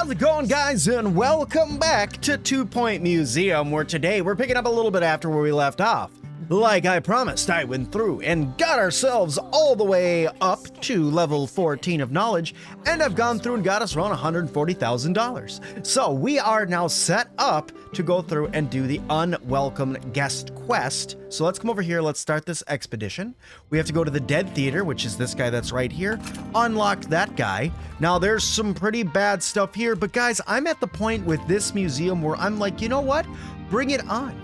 How's it going, guys, and welcome back to 2 Point Museum, where today we're picking up a little bit after where we left off. Like I promised, I went through and got ourselves all the way up to level 14 of knowledge, and I've gone through and got us around $140,000. So we are now set up to go through and do the unwelcome guest quest. So let's come over here, let's start this expedition. We have to go to the Dead Theater, which is this guy that's right here. Unlock that guy. Now there's some pretty bad stuff here, but guys, I'm at the point with this museum where I'm like, you know what? Bring it on.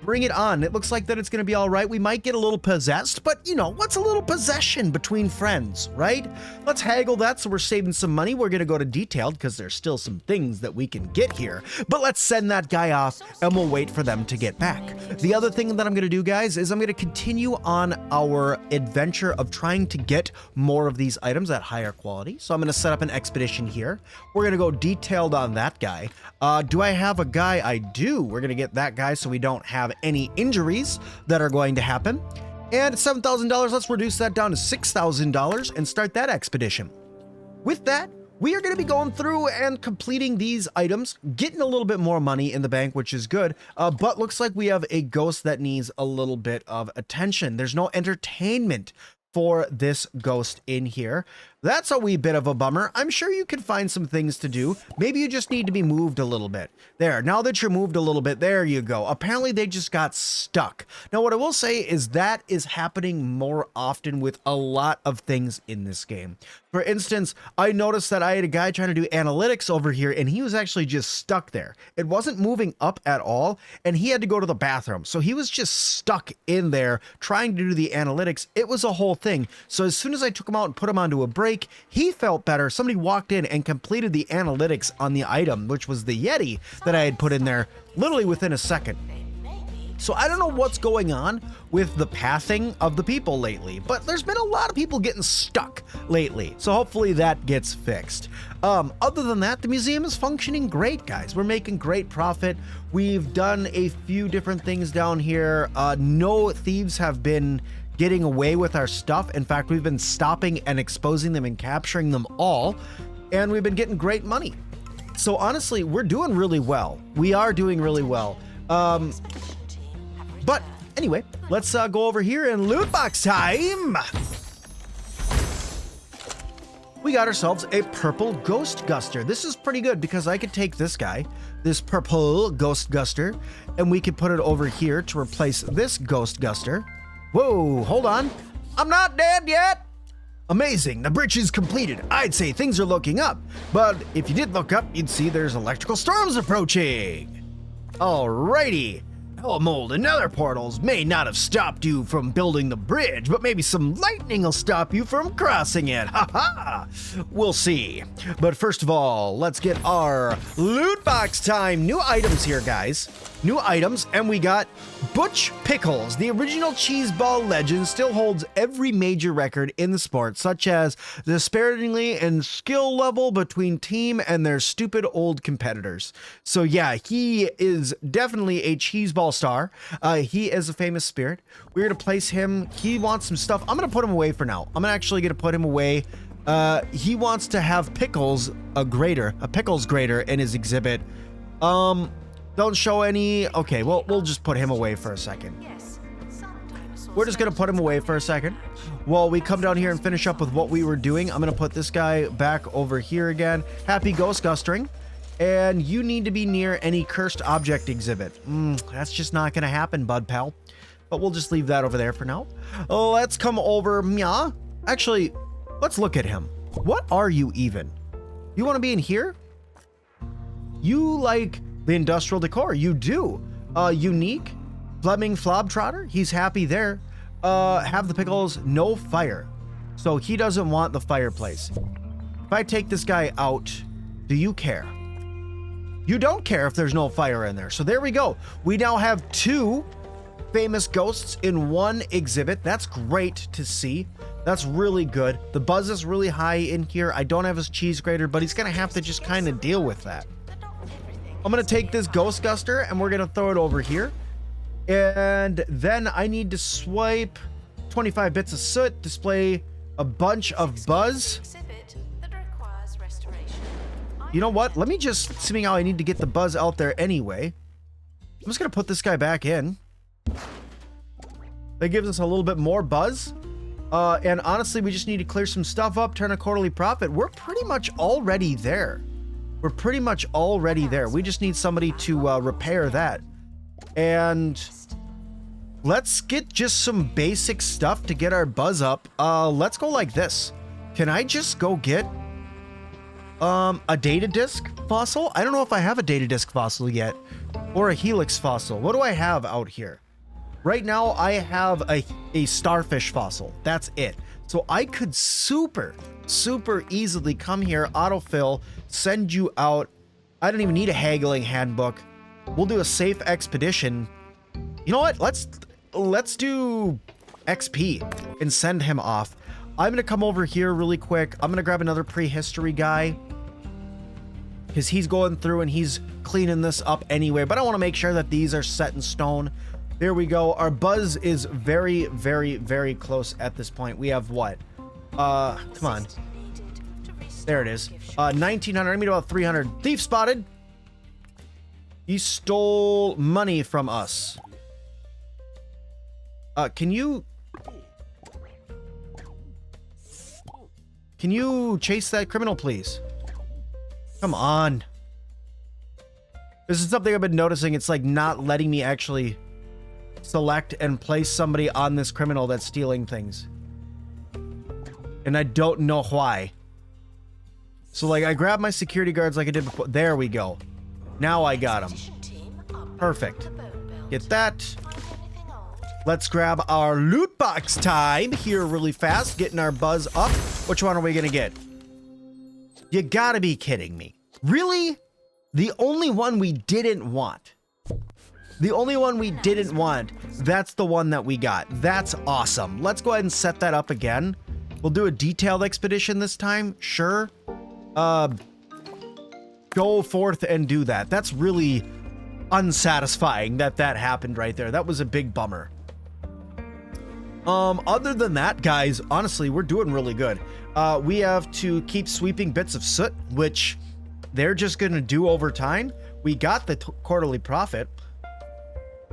Bring it on. It looks like that it's going to be all right. We might get a little possessed, but you know, what's a little possession between friends, right? Let's haggle that so we're saving some money. We're going to go to detailed because there's still some things that we can get here, but let's send that guy off and we'll wait for them to get back. The other thing that I'm going to do, guys, is I'm going to continue on our adventure of trying to get more of these items at higher quality. So I'm going to set up an expedition here. We're going to go detailed on that guy. Do I have a guy? I do. We're going to get that guy so we don't have any injuries that are going to happen. And $7,000, let's reduce that down to $6,000 and start that expedition. With that, we are going to be going through and completing these items, getting a little bit more money in the bank, which is good, but looks like we have a ghost that needs a little bit of attention. There's no entertainment for this ghost in here. That's a wee bit of a bummer. I'm sure you can find some things to do. Maybe you just need to be moved a little bit. There, now that you're moved a little bit, there you go. Apparently they just got stuck. Now what I will say is that is happening more often with a lot of things in this game. For instance, I noticed that I had a guy trying to do analytics over here and he was actually just stuck there. It wasn't moving up at all and he had to go to the bathroom. So he was just stuck in there trying to do the analytics. It was a whole thing. So as soon as I took him out and put him onto a break, he felt better. Somebody walked in and completed the analytics on the item, which was the Yeti that I had put in there literally within a second. So I don't know what's going on with the pathing of the people lately, but there's been a lot of people getting stuck lately. So hopefully that gets fixed. Other than that, the museum is functioning great, guys. We're making great profit. We've done a few different things down here. No thieves have been getting away with our stuff. In fact, we've been stopping and exposing them and capturing them all, and we've been getting great money. So honestly, we're doing really well. We are doing really well. But anyway, let's go over here and loot box time. We got ourselves a purple ghost guster. This is pretty good because I could take this guy, this purple ghost guster, and we could put it over here to replace this ghost guster. Whoa, hold on. I'm not dead yet. Amazing, the bridge is completed. I'd say things are looking up, but if you did look up, you'd see there's electrical storms approaching. Alrighty. Hell mold and nether portals may not have stopped you from building the bridge, but maybe some lightning will stop you from crossing it. Ha ha! We'll see. But first of all, let's get our loot box time. New items here, guys. New items, and we got Butch Pickles. The original cheeseball legend still holds every major record in the sport, such as the disparagingly in skill level between team and their stupid old competitors. So yeah, he is definitely a cheeseball star. He is a famous spirit. We're gonna place him. He wants some stuff. I'm gonna put him away for now. I'm actually gonna put him away. He wants to have Pickles, a Pickles grater in his exhibit. Don't show any. Okay, well, we'll just put him away for a second. We're just gonna put him away for a second while we come down here and finish up with what we were doing. I'm gonna put this guy back over here again. Happy ghost gustering. And you need to be near any cursed object exhibit. That's just not gonna happen, bud pal. But we'll just leave that over there for now. Let's come over. Yeah. Actually, let's look at him. What are you even? You want to be in here? You like the industrial decor. You do. Unique. Fleming Flobtrotter. He's happy there. Have the pickles. No fire. So he doesn't want the fireplace. If I take this guy out, do you care? You don't care if there's no fire in there. So there we go. We now have 2 famous ghosts in one exhibit. That's great to see. That's really good. The buzz is really high in here. I don't have his cheese grater, but he's gonna have to just kind of deal with that. I'm gonna take this ghost guster and we're gonna throw it over here. And then I need to swipe 25 bits of soot, display a bunch of buzz. You know what? Let me just, seeing how I need to get the buzz out there anyway, I'm just going to put this guy back in. That gives us a little bit more buzz. And honestly, we just need to clear some stuff up, turn a quarterly profit. We're pretty much already there. We're pretty much already there. We just need somebody to repair that. And let's get just some basic stuff to get our buzz up. Let's go like this. Can I just go get a data disk fossil? I don't know if I have a data disk fossil yet, or a helix fossil. What do I have out here? Right now, I have a starfish fossil. That's it. So I could super easily come here, autofill, send you out. I don't even need a haggling handbook. We'll do a safe expedition. You know what? Let's do XP and send him off. I'm going to come over here really quick. I'm going to grab another prehistory guy, because he's going through and he's cleaning this up anyway. But I want to make sure that these are set in stone. There we go. Our buzz is very close at this point. We have what? Come on. There it is. 1900. I mean about 300. Thief spotted. He stole money from us. Can you chase that criminal, please? Come on. This is something I've been noticing. It's like not letting me actually select and place somebody on this criminal that's stealing things. And I don't know why. So like I grabbed my security guards like I did before. There we go. Now I got them. Perfect. Get that. Let's grab our loot box time here really fast. Getting our buzz up. Which one are we going to get? You gotta be kidding me. Really? The only one we didn't want. The only one we didn't want, that's the one that we got. That's awesome. Let's go ahead and set that up again. We'll do a detailed expedition this time. Sure. Go forth and do that. That's really unsatisfying that happened right there. That was a big bummer. Other than that, guys, honestly, we're doing really good. We have to keep sweeping bits of soot, which they're just going to do over time. We got the quarterly profit.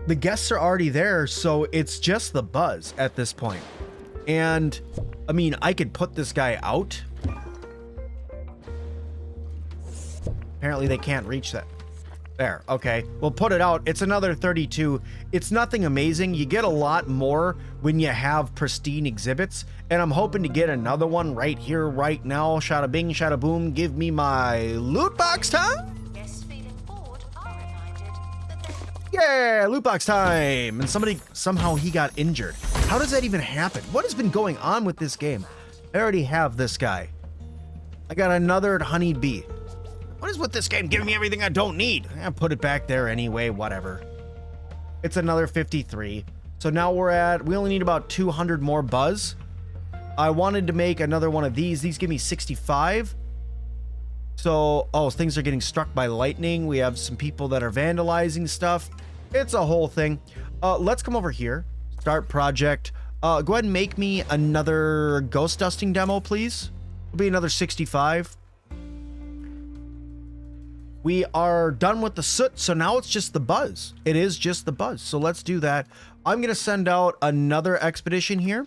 The guests are already there, so it's just the buzz at this point. And, I mean, I could put this guy out. Apparently they can't reach that. There, okay. We'll put it out. It's another 32. It's nothing amazing. You get a lot more when you have pristine exhibits. And I'm hoping to get another one right here, right now. Shada bing, shada boom. Give me my loot box time. Yeah, loot box time. And somehow he got injured. How does that even happen? What has been going on with this game? I already have this guy. I got another honeybee. What is with this game giving me everything I don't need? I'll put it back there anyway, whatever. It's another 53. So now we only need about 200 more buzz. I wanted to make another one of these. These give me 65. So, things are getting struck by lightning. We have some people that are vandalizing stuff. It's a whole thing. Let's come over here. Start project. Go ahead and make me another ghost dusting demo, please. It'll be another 65. We are done with the soot, so now it's just the buzz. It is just the buzz. So let's do that. I'm going to send out another expedition here.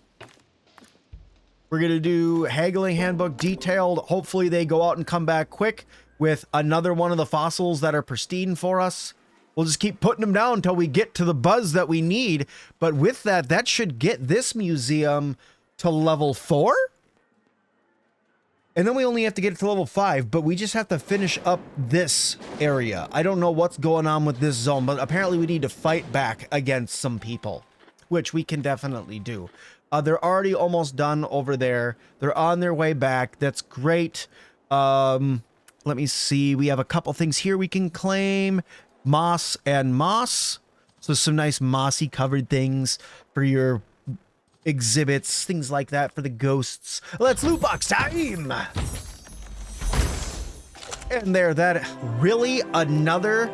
We're going to do haggling handbook detailed. Hopefully they go out and come back quick with another one of the fossils that are pristine for us. We'll just keep putting them down until we get to the buzz that we need. But with that, that should get this museum to level 4. And then we only have to get it to level 5, but we just have to finish up this area. I don't know what's going on with this zone, but apparently we need to fight back against some people, which we can definitely do. They're already almost done over there. They're on their way back. That's great. Let me see. We have a couple things here we can claim. Moss and moss. So some nice mossy covered things for your exhibits, things like that for the ghosts. Let's loot box time. And there, that really another.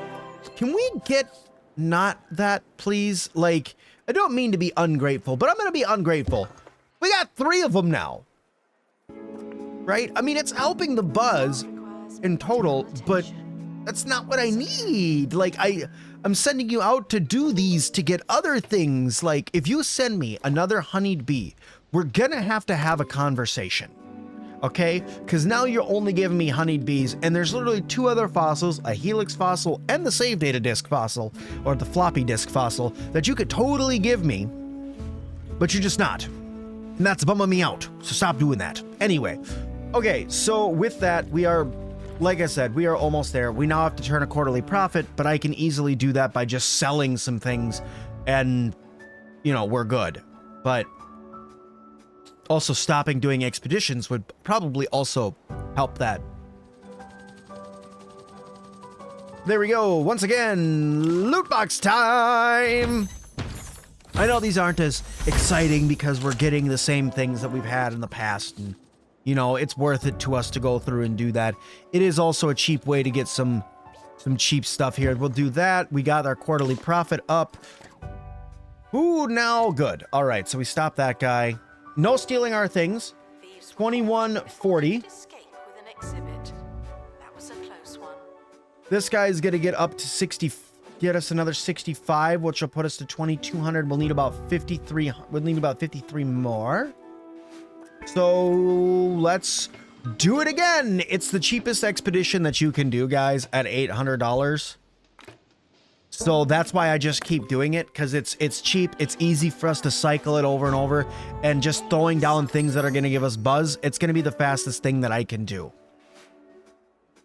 Can we get not that, please? Like, I don't mean to be ungrateful, but I'm going to be ungrateful. We got 3 of them now. Right? I mean, it's helping the buzz, in total, but that's not what I need. Like, I'm sending you out to do these to get other things. Like, if you send me another honeyed bee, we're gonna have to have a conversation. Okay? Because now you're only giving me honeyed bees, and there's literally 2 other fossils, a helix fossil and the save data disk fossil, or the floppy disk fossil, that you could totally give me, but you're just not. And that's bumming me out. So stop doing that. Anyway. Okay, so with that, we are, like I said, we are almost there. We now have to turn a quarterly profit, but I can easily do that by just selling some things, and, you know, we're good. But also stopping doing expeditions would probably also help that. There we go. Once again, loot box time. I know these aren't as exciting because we're getting the same things that we've had in the past, and you know, it's worth it to us to go through and do that. It is also a cheap way to get some cheap stuff here. We'll do that. We got our quarterly profit up. Ooh, now good. All right, so we stopped that guy. No stealing our things. 2140. This guy's gonna get up to 60. Get us another 65, which will put us to 2200. We'll need about 53. We'll need about 53 more. So let's do it again. It's the cheapest expedition that you can do, guys, at $800. So that's why I just keep doing it, because it's cheap. It's easy for us to cycle it over and over, and just throwing down things that are going to give us buzz. It's going to be the fastest thing that I can do.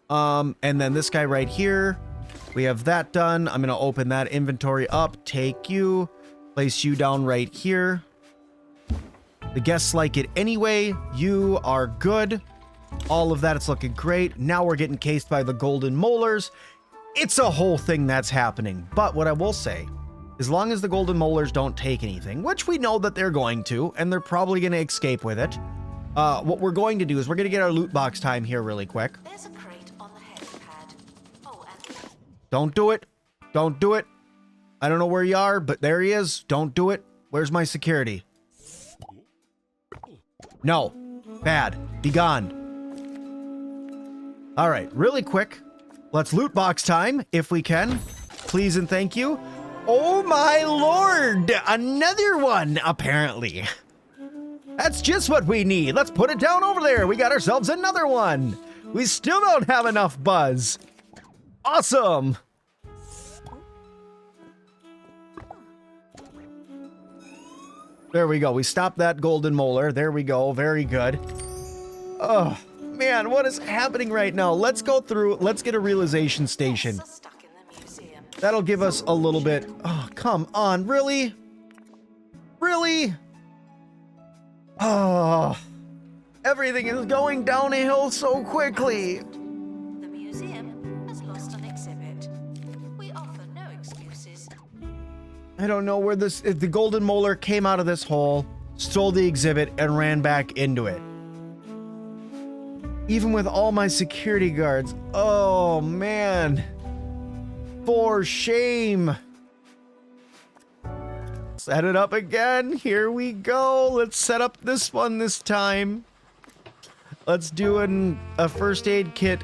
And then this guy right here, we have that done. I'm going to open that inventory up, take you, place you down right here. The guests like it anyway. You are good. All of that, it's looking great. Now we're getting cased by the golden molars. It's a whole thing that's happening. But what I will say, as long as the golden molars don't take anything, which we know that they're going to, and they're probably going to escape with it, what we're going to do is we're going to get our loot box time here really quick. There's a crate on the helipad. Oh, and Don't do it. Don't do it. I don't know where you are, but there he is. Don't do it. Where's my security? No. Bad. Be gone. All right, really quick. Let's loot box time, if we can. Please and thank you. Oh my lord! Another one, apparently. That's just what we need. Let's put it down over there. We got ourselves another one. We still don't have enough buzz. Awesome. There we go. We stopped that golden molar. There we go. Very good. Oh, man, what is happening right now? Let's go through. Let's get a realization station. stuck in the museum. That'll give us a little bit. Oh, come on. Really? Really? Oh, everything is going downhill so quickly. The museum has lost an exhibit. We offer no excuses. I don't know where this, if the golden molar came out of this hole, stole the exhibit, and ran back into it. Even with all my security guards. Oh, man. For shame. Set it up again. Here we go. Let's set up this one this time. Let's do a first aid kit.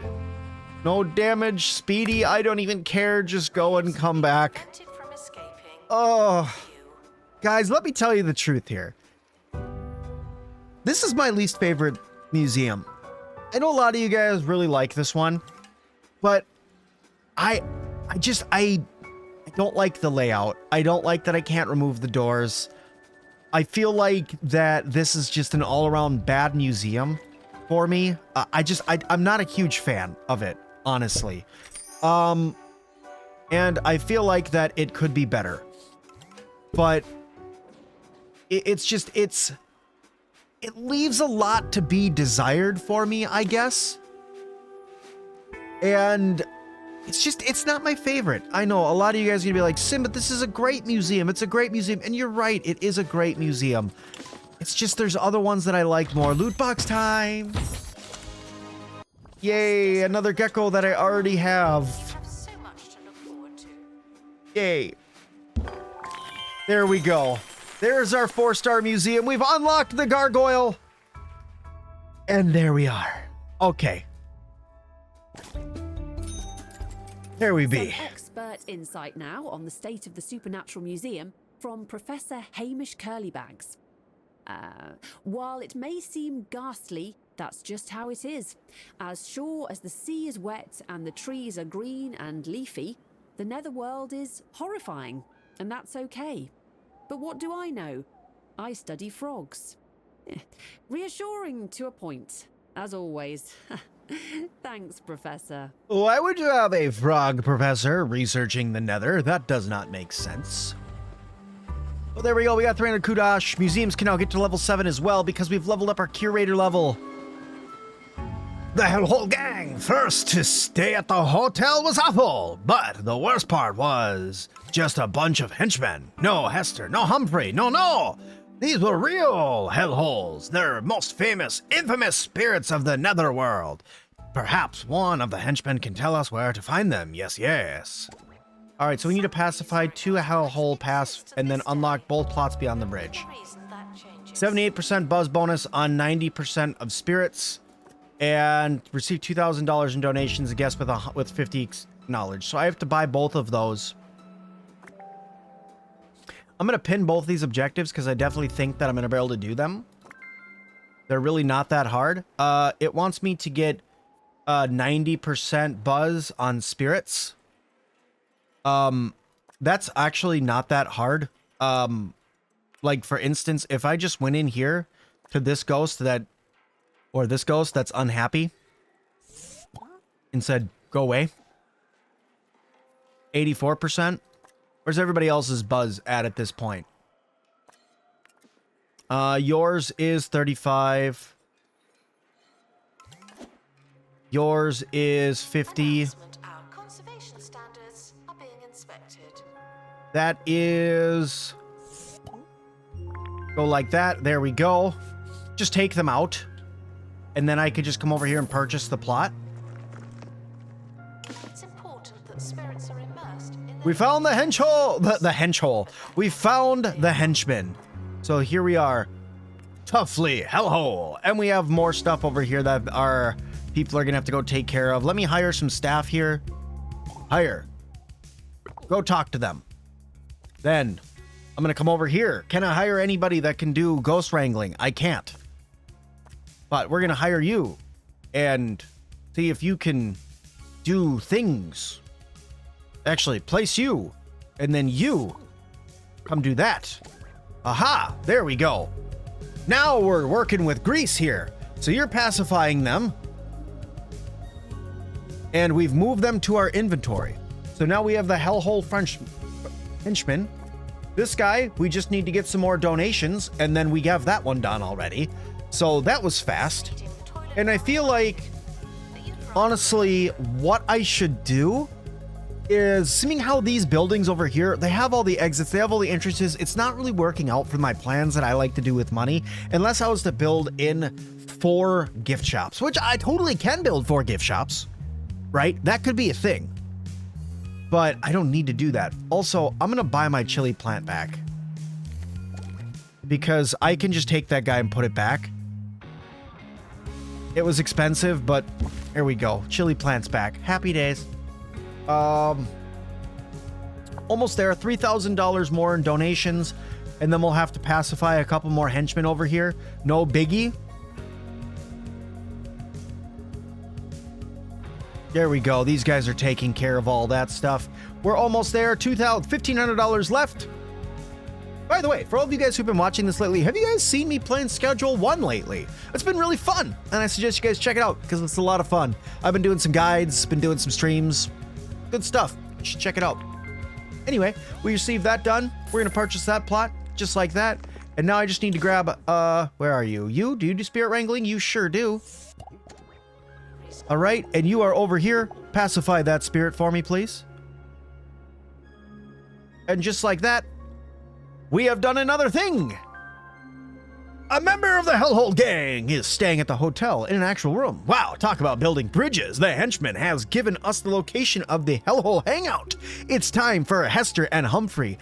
No damage, speedy. I don't even care. Just go and come back. Prevented from escaping. Oh, guys, let me tell you the truth here. This is my least favorite museum. I know a lot of you guys really like this one, but I don't like the layout. I don't like that I can't remove the doors. I feel like that this is just an all-around bad museum for me. I'm not a huge fan of it, honestly. And I feel like that it could be better. But it leaves a lot to be desired for me, I guess. And it's not my favorite. I know a lot of you guys are gonna be like, Sim, but this is a great museum. It's a great museum. And you're right, it is a great museum. It's just there's other ones that I like more. Loot box time. Yay, another gecko that I already have. Have so much to look forward to. Yay. There we go. There's our 4-star museum. We've unlocked the gargoyle. And there we are. Okay. There we be. Some expert insight now on the state of the Supernatural Museum from Professor Hamish Curlybags. While it may seem ghastly, that's just how it is. As sure as the sea is wet and the trees are green and leafy, the netherworld is horrifying, and that's okay. But what do I know? I study frogs. Reassuring to a point, as always. Thanks, Professor. Why would you have a frog professor researching the nether? That does not make sense. Well, there we go. We got 300 kudosh. Museums can now get to level 7 as well because we've leveled up our curator level. The Hellhole gang first to stay at the hotel was awful, but the worst part was just a bunch of henchmen. No Hester, no Humphrey, no. These were real hellholes. They're most famous, infamous spirits of the netherworld. Perhaps one of the henchmen can tell us where to find them. Yes. All right, so we need to pacify 2 hellhole pass and then unlock both plots beyond the bridge. 78% buzz bonus on 90% of spirits, and receive $2,000 in donations, I guess, with 50 knowledge. So I have to buy both of those. I'm going to pin both these objectives because I definitely think that I'm going to be able to do them. They're really not that hard. It wants me to get 90% buzz on spirits. That's actually not that hard. Like, for instance, if I just went in here to this ghost that's unhappy and said, go away. 84%. Where's everybody else's buzz at this point? Yours is 35. Yours is 50. Our conservation standards are being inspected. That is... Go like that. There we go. Just take them out. And then I could just come over here and purchase the plot. It's important that spirits are immersed in We found the henchhole. The henchhole. We found the henchman. So here we are. Toughly Hellhole. And we have more stuff over here that our people are going to have to go take care of. Let me hire some staff here. Hire. Go talk to them. Then I'm going to come over here. Can I hire anybody that can do ghost wrangling? I can't. But we're going to hire you and see if you can do things. Actually, place you. And then you come do that. Aha, there we go. Now we're working with grease here. So you're pacifying them. And we've moved them to our inventory. So now we have the Hellhole henchman. This guy, we just need to get some more donations. And then we have that one done already. So that was fast. And I feel like, honestly, what I should do is, seeing how these buildings over here, they have all the exits, they have all the entrances. It's not really working out for my plans that I like to do with money, unless I was to build in 4 gift shops, which I totally can build 4 gift shops, right? That could be a thing. But I don't need to do that. Also, I'm going to buy my chili plant back, because I can just take that guy and put it back. It was expensive, but there we go. Chili plant's back. Happy days. Almost there. $3,000 more in donations, and then we'll have to pacify a couple more henchmen over here. No biggie. There we go. These guys are taking care of all that stuff. We're almost there. $1,500 left. By the way, for all of you guys who've been watching this lately, have you guys seen me playing Schedule 1 lately? It's been really fun, and I suggest you guys check it out because it's a lot of fun. I've been doing some guides, been doing some streams. Good stuff. You should check it out. Anyway, we received that done. We're going to purchase that plot just like that. And now I just need to grab, where are you? You? Do you do spirit wrangling? You sure do. All right, and you are over here. Pacify that spirit for me, please. And just like that, we have done another thing. A member of the Hellhole gang is staying at the hotel in an actual room. Wow, talk about building bridges. The henchman has given us the location of the Hellhole hangout. It's time for Hester and Humphrey.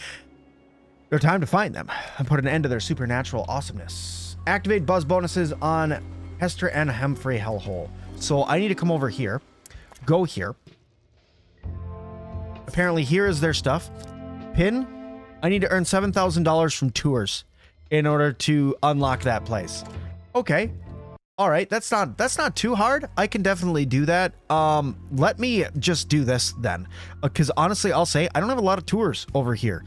Their time to find them and put an end to their supernatural awesomeness. Activate buzz bonuses on Hester and Humphrey Hellhole. So I need to come over here, go here, Apparently here is their stuff. Pin. I need to earn $7,000 from tours in order to unlock that place. Okay. All right, that's not too hard. I can definitely do that. Let me just do this then. Because honestly, I'll say I don't have a lot of tours over here.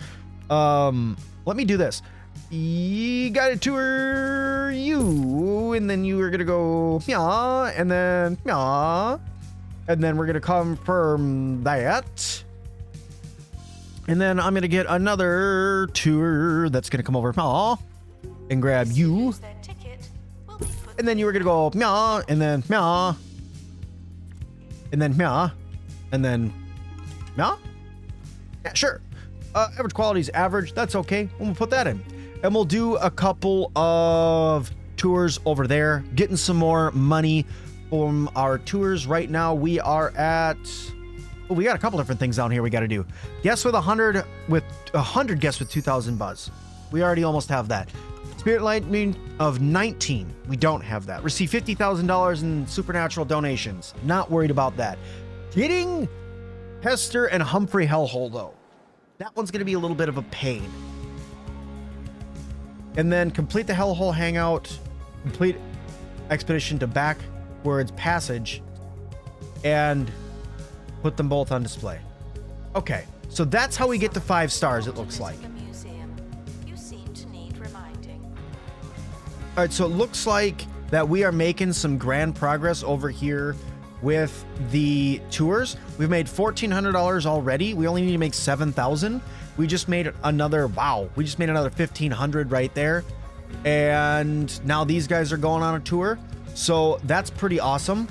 Let me do this. You got to tour you, and then you are gonna go yeah, and then yeah, and then we're gonna confirm that. And then I'm gonna get another tour that's gonna come over and grab you. And then you were gonna go meow, and then meow, and then meow, and then meow. Yeah, sure. Average quality is average. That's okay. We'll put that in, and we'll do a couple of tours over there, getting some more money from our tours. Right now, we are at. Oh, we got a couple different things down here we got to do. Guess with 100 guess with 2,000 buzz. We already almost have that. Spirit lightning of 19. We don't have that. Receive $50,000 in supernatural donations. Not worried about that. Getting Hester and Humphrey Hellhole though. That one's going to be a little bit of a pain. And then complete the Hellhole hangout. Complete expedition to backwards passage. And put them both on display. Okay. So that's how we get to 5 stars, it looks like. All right, so it looks like that we are making some grand progress over here with the tours. We've made $1,400 already. We only need to make 7,000. We just made another, wow, we just made another 1,500 right there. And now these guys are going on a tour. So that's pretty awesome.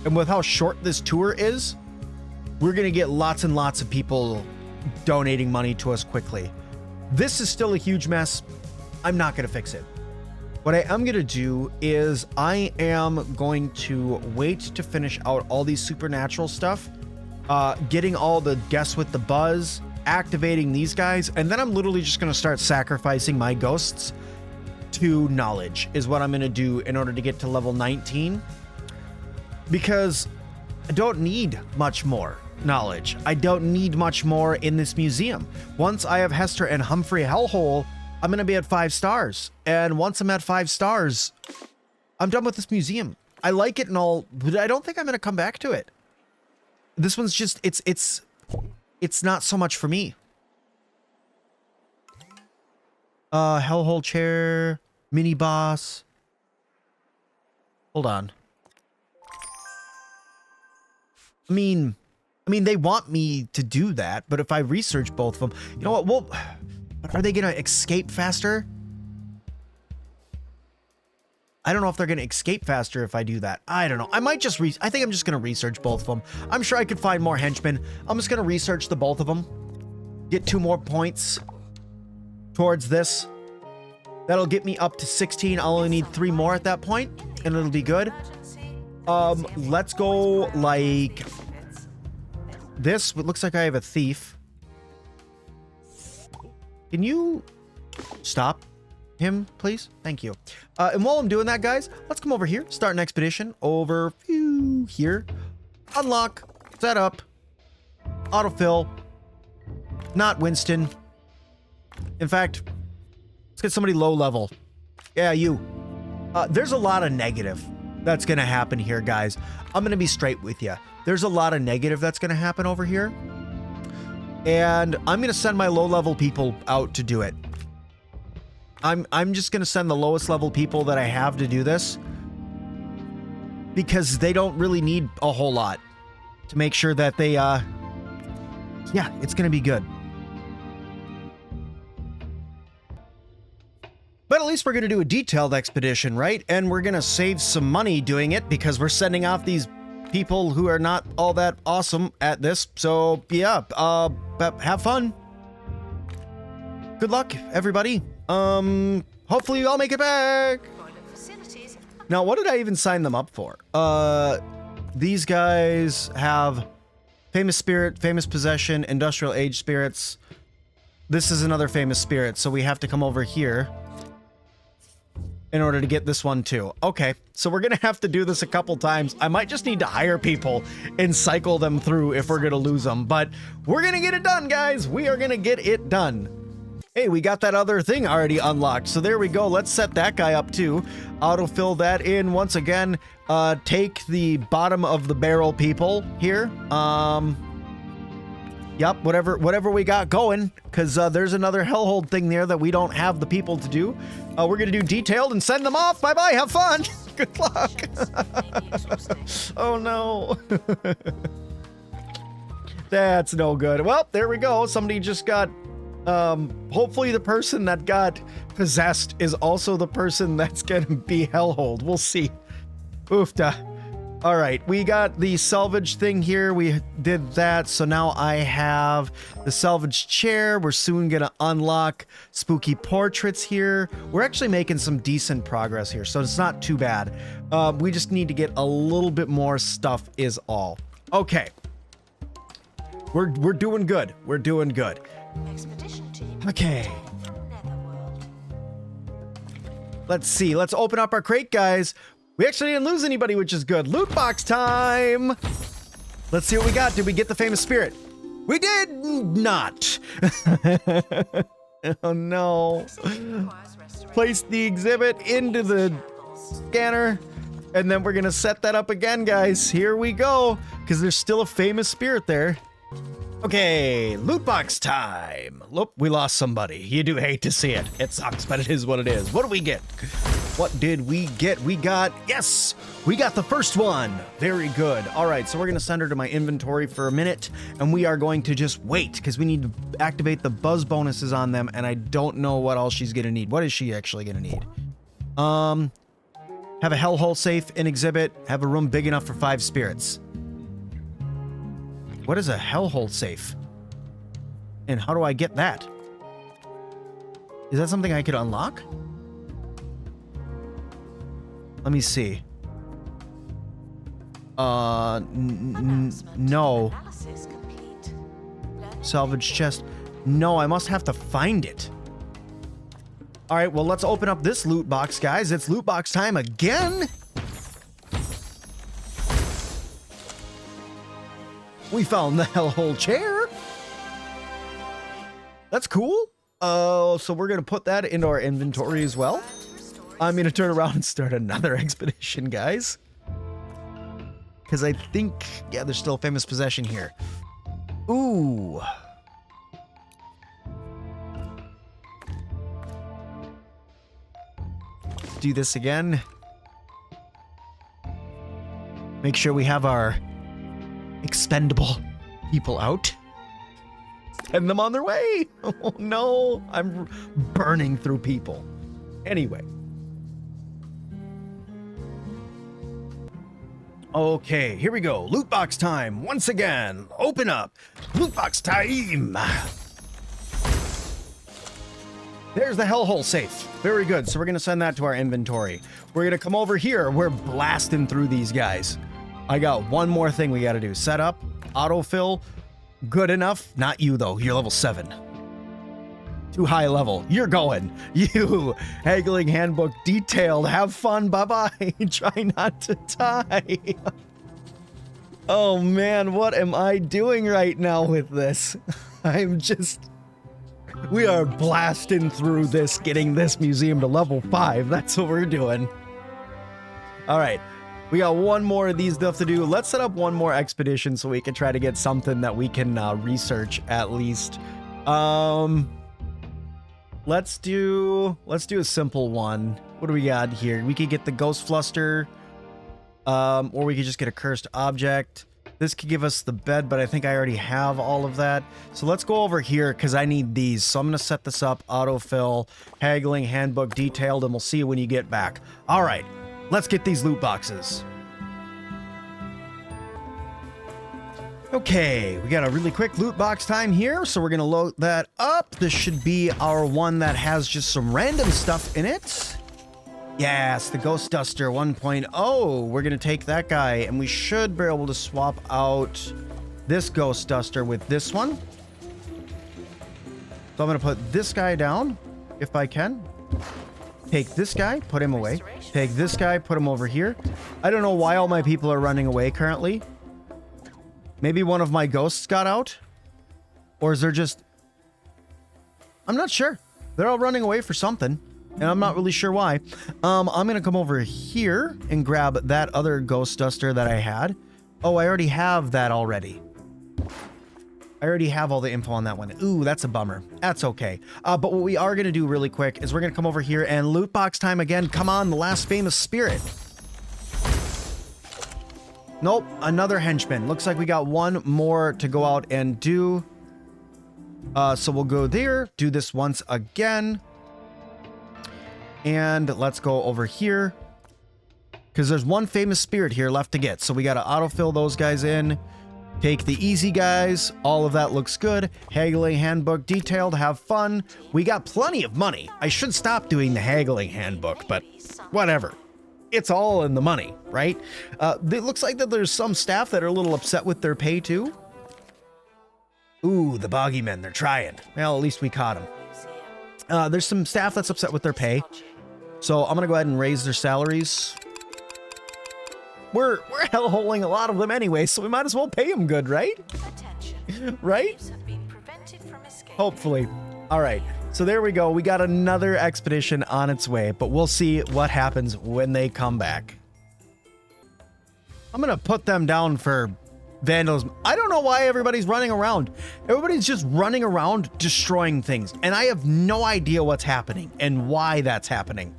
And with how short this tour is, we're going to get lots and lots of people donating money to us quickly. This is still a huge mess. I'm not going to fix it. What I am going to do is I am going to wait to finish out all these supernatural stuff, getting all the guests with the buzz, activating these guys, and then I'm literally just going to start sacrificing my ghosts to knowledge is what I'm going to do in order to get to level 19, because I don't need much more knowledge. I don't need much more in this museum. Once I have Hester and Humphrey Hellhole, I'm going to be at 5 stars. And once I'm at 5 stars, I'm done with this museum. I like it and all, but I don't think I'm going to come back to it. This one's just, it's not so much for me. Hellhole chair, mini boss. Hold on. I mean, they want me to do that, but if I research both of them, you know what? Well, are they going to escape faster? I don't know if they're going to escape faster if I do that. I don't know. I might just I think I'm just going to research both of them. I'm sure I could find more henchmen. I'm just going to research the both of them. Get 2 more points towards this. That'll get me up to 16. I'll only need 3 more at that point, and it'll be good. Let's go like this. It looks like I have a thief. Can you stop him, please? Thank you. And while I'm doing that, guys, let's come over here. Start an expedition over here. Unlock. Set up. Autofill. Not Winston. In fact, let's get somebody low level. Yeah, you. There's a lot of negative that's going to happen here, guys. I'm going to be straight with you. There's a lot of negative that's going to happen over here. And I'm going to send my low-level people out to do it. I'm just going to send the lowest level people that I have to do this, because they don't really need a whole lot to make sure that they, yeah, it's going to be good. But at least we're going to do a detailed expedition, right? And we're going to save some money doing it because we're sending off these people who are not all that awesome at this. So yeah, have fun. Good luck, everybody. Hopefully you all make it back. Now, what did I even sign them up for? These guys have famous spirit, famous possession, industrial age spirits. This is another famous spirit, so we have to come over here. in order to get this one too. Okay, so we're gonna have to do this a couple times. I might just need to hire people and cycle them through if we're gonna lose them, but we're gonna get it done, guys. We are gonna get it done. Hey, we got that other thing already unlocked. So there we go. Let's set that guy up too. Autofill that in once again. Take the bottom of the barrel people here. Yep, whatever we got going, because there's another hellhole thing there that we don't have the people to do. We're gonna do detailed and send them off. Bye-bye, have fun. Good luck. Oh no. That's no good. Well, there we go. Somebody just got, hopefully the person that got possessed is also the person that's gonna be hellholed. We'll see. Oofta. All right, we got the salvage thing here. We did that. So now I have the salvage chair. We're soon going to unlock spooky portraits here. We're actually making some decent progress here, so it's not too bad. We just need to get a little bit more stuff is all. Okay. We're doing good. We're doing good. Expedition team. Okay. Netherworld. Let's see. Let's open up our crate, guys. We actually didn't lose anybody, which is good. Loot box time. Let's see what we got. Did we get the famous spirit? We did not. Oh no. Place the exhibit into the scanner, and then we're gonna set that up again, guys. Here we go, because there's still a famous spirit there. Okay, loot box time. Look, we lost somebody. You do hate to see it. It sucks, but it is what it is. What do we get? What did we get? We got, yes, we got the first one. Very good. All right, so we're going to send her to my inventory for a minute, and we are going to just wait because we need to activate the buzz bonuses on them, and I don't know what else she's going to need. What is she actually going to need? Have a hellhole safe in exhibit. Have a room big enough for 5 spirits. What is a hellhole safe? And how do I get that? Is that something I could unlock? Let me see. No. Salvage chest. No, I must have to find it. All right, well, let's open up this loot box, guys. It's loot box time again. We found the hellhole chair. That's cool. So we're going to put that into our inventory as well. I'm going to turn around and start another expedition, guys. Because I think, yeah, there's still a famous possession here. Ooh. Do this again. Make sure we have our expendable people out. Send them on their way. Oh no, I'm burning through people. Anyway. Okay, here we go. Loot box time. Once again, open up. Loot box time. There's the hellhole safe. Very good. So we're going to send that to our inventory. We're going to come over here. We're blasting through these guys. I got one more thing we got to do. Set up, autofill. Good enough. Not you, though. You're level 7. Too high level. You're going. You. Haggling handbook detailed. Have fun. Bye-bye. Try not to die. Oh, man. What am I doing right now with this? I'm just... We are blasting through this, getting this museum to level 5. That's what we're doing. All right. We got one more of these stuff to do. Let's set up one more expedition so we can try to get something that we can research at least. Let's do a simple one. What do we got here? We could get the ghost fluster, or we could just get a cursed object. This could give us the bed, but I think I already have all of that. So let's go over here because I need these. So I'm going to set this up, autofill, haggling, handbook, detailed, and we'll see you when you get back. All right, let's get these loot boxes. Okay, we got a really quick loot box time here, so we're going to load that up. This should be our one that has just some random stuff in it. Yes, the Ghost Duster 1.0. We're going to take that guy, and we should be able to swap out this Ghost Duster with this one. So I'm going to put this guy down, if I can. Take this guy, put him away. Take this guy, put him over here. I don't know why all my people are running away currently. Maybe one of my ghosts got out? Or is there just... I'm not sure. They're all running away for something, and I'm not really sure why. I'm going to come over here and grab that other ghost duster that I had. Oh, I already have that already. I already have all the info on that one. Ooh, that's a bummer. That's okay. But what we are going to do really quick is we're going to come over here and loot box time again. Come on, the last famous spirit. Nope, another henchman. Looks like we got one more to go out and do. So we'll go there, do this once again. And let's go over here. Because there's one famous spirit here left to get. So we got to autofill those guys in. Take the easy guys. All of that looks good. Haggling handbook detailed. Have fun. We got plenty of money. I should stop doing the haggling handbook, but whatever. It's all in the money, right? It looks like that there's some staff that are a little upset with their pay too. Ooh, the boggy men. They're trying. Well, at least we caught them. There's some staff that's upset with their pay. So I'm going to go ahead and raise their salaries. We're hellholing a lot of them anyway, so we might as well pay them good, right? Right? Hopefully. All right. So there we go. We got another expedition on its way, but we'll see what happens when they come back. I'm going to put them down for vandalism. I don't know why everybody's running around. Everybody's just running around destroying things, and I have no idea what's happening and why that's happening.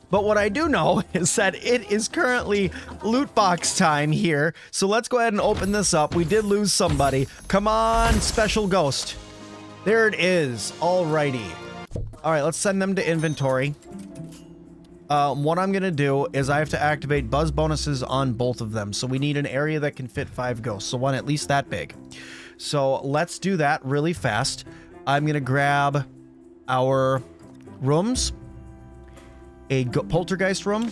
But what I do know is that it is currently loot box time here. So let's go ahead and open this up. We did lose somebody. Come on, special ghost. There it is. Alrighty. All right, let's send them to inventory. What I'm going to do is I have to activate buzz bonuses on both of them. So we need an area that can fit 5 ghosts. So one at least that big. So let's do that really fast. I'm going to grab our rooms. A poltergeist room.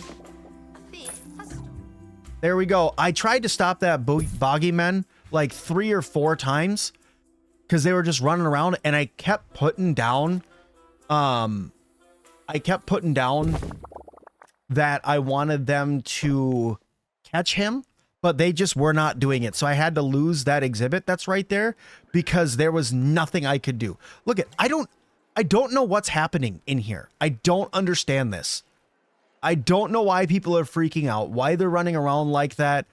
There we go. I tried to stop that boggy men like 3 or 4 times because they were just running around, and I kept putting down that I wanted them to catch him, but they just were not doing it. So I had to lose that exhibit that's right there because there was nothing I could do. Look at, I don't know what's happening in here. I don't understand this. I don't know why people are freaking out, why they're running around like that.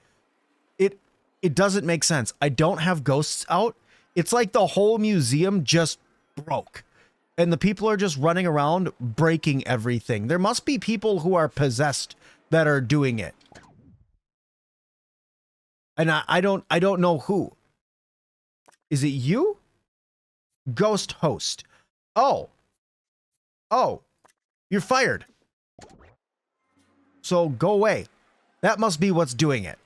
It doesn't make sense. I don't have ghosts out. It's like the whole museum just broke. And the people are just running around breaking everything. There must be people who are possessed that are doing it. And I don't know who. Is it you? Ghost host. Oh, you're fired. So go away. That must be what's doing it.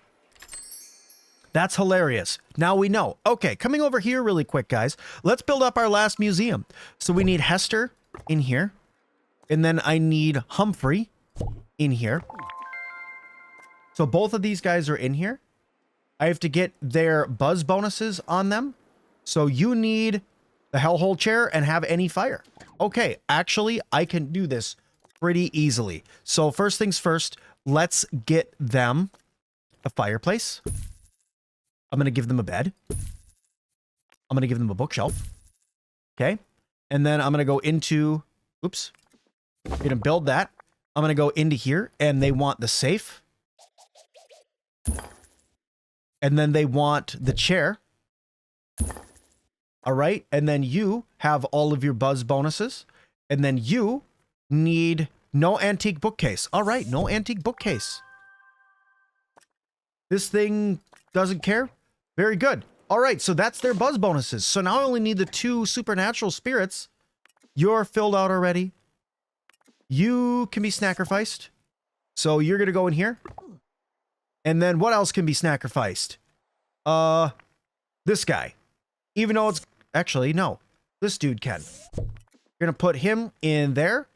That's hilarious. Now we know. Okay, coming over here really quick, guys. Let's build up our last museum. So we need Hester in here. And then I need Humphrey in here. So both of these guys are in here. I have to get their buzz bonuses on them. So you need the Hellhole chair and have any fire. Okay, actually, I can do this pretty easily. So first things first, let's get them a fireplace. I'm going to give them a bed. I'm going to give them a bookshelf. Okay. And then I'm going to go into, oops, I'm going to build that. I'm going to go into here, and they want the safe. And then they want the chair. All right. And then you have all of your buzz bonuses. And then you need no antique bookcase. All right. No antique bookcase. This thing doesn't care. Very good. All right. So that's their buzz bonuses. So now I only need the 2 supernatural spirits. You're filled out already. You can be sacrificed. So you're going to go in here. And then what else can be sacrificed? This guy. Even though it's actually, no, this dude can. You're going to put him in there.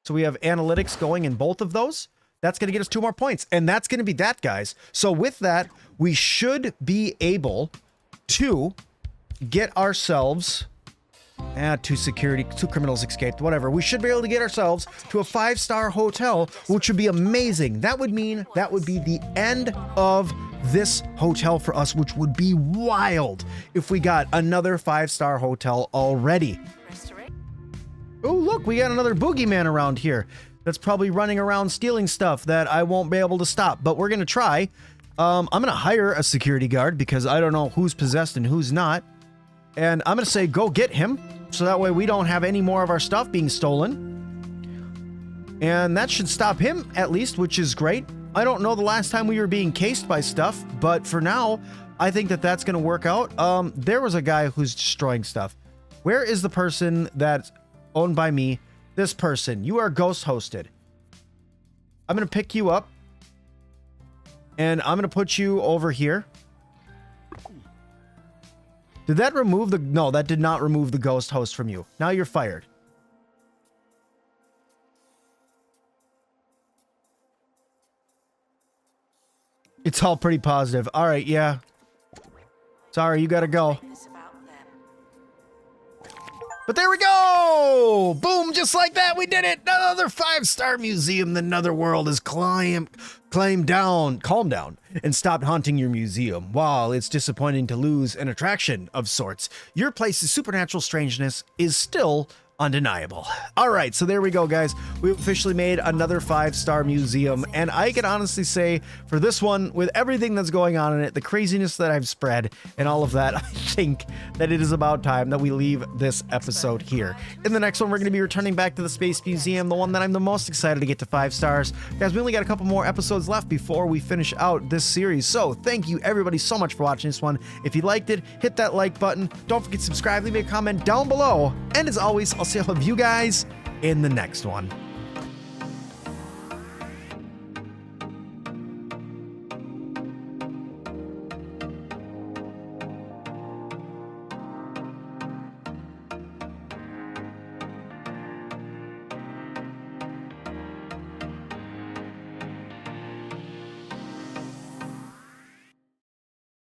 So we have analytics going in both of those. That's going to get us 2 more points. And that's going to be that, guys. So with that, we should be able to get ourselves Two criminals escaped, whatever. We should be able to get ourselves to a 5-star hotel, which would be amazing. That would mean that would be the end of this hotel for us, which would be wild if we got another 5-star hotel already. Oh, look, we got another boogeyman around here that's probably running around stealing stuff that I won't be able to stop, but we're going to try. I'm going to hire a security guard because I don't know who's possessed and who's not. And I'm going to say, go get him. So that way we don't have any more of our stuff being stolen. And that should stop him at least, which is great. I don't know the last time we were being cased by stuff, but for now, I think that that's going to work out. There was a guy who's destroying stuff. Where is the person that's owned by me? This person. You are ghost hosted. I'm going to pick you up. And I'm going to put you over here. Did that remove the... No, that did not remove the ghost host from you. Now you're fired. It's all pretty positive. All right, yeah. Sorry, you gotta go. But there we go! Boom, just like that, we did it! Another 5-star museum. The Netherworld is calmed down and stopped haunting your museum. While it's disappointing to lose an attraction of sorts, your place's supernatural strangeness is still undeniable. All right, so there we go, guys. We've officially made another 5-star museum, and I can honestly say for this one, with everything that's going on in it, the craziness that I've spread and all of that, I think that it is about time that we leave this episode here. In the next one, we're going to be returning back to the Space Museum, the one that I'm the most excited to get to 5 stars. Guys, we only got a couple more episodes left before we finish out this series, so thank you everybody so much for watching this one. If you liked it, hit that like button. Don't forget to subscribe, leave me a comment down below, and as always, I'll see all of you guys in the next one.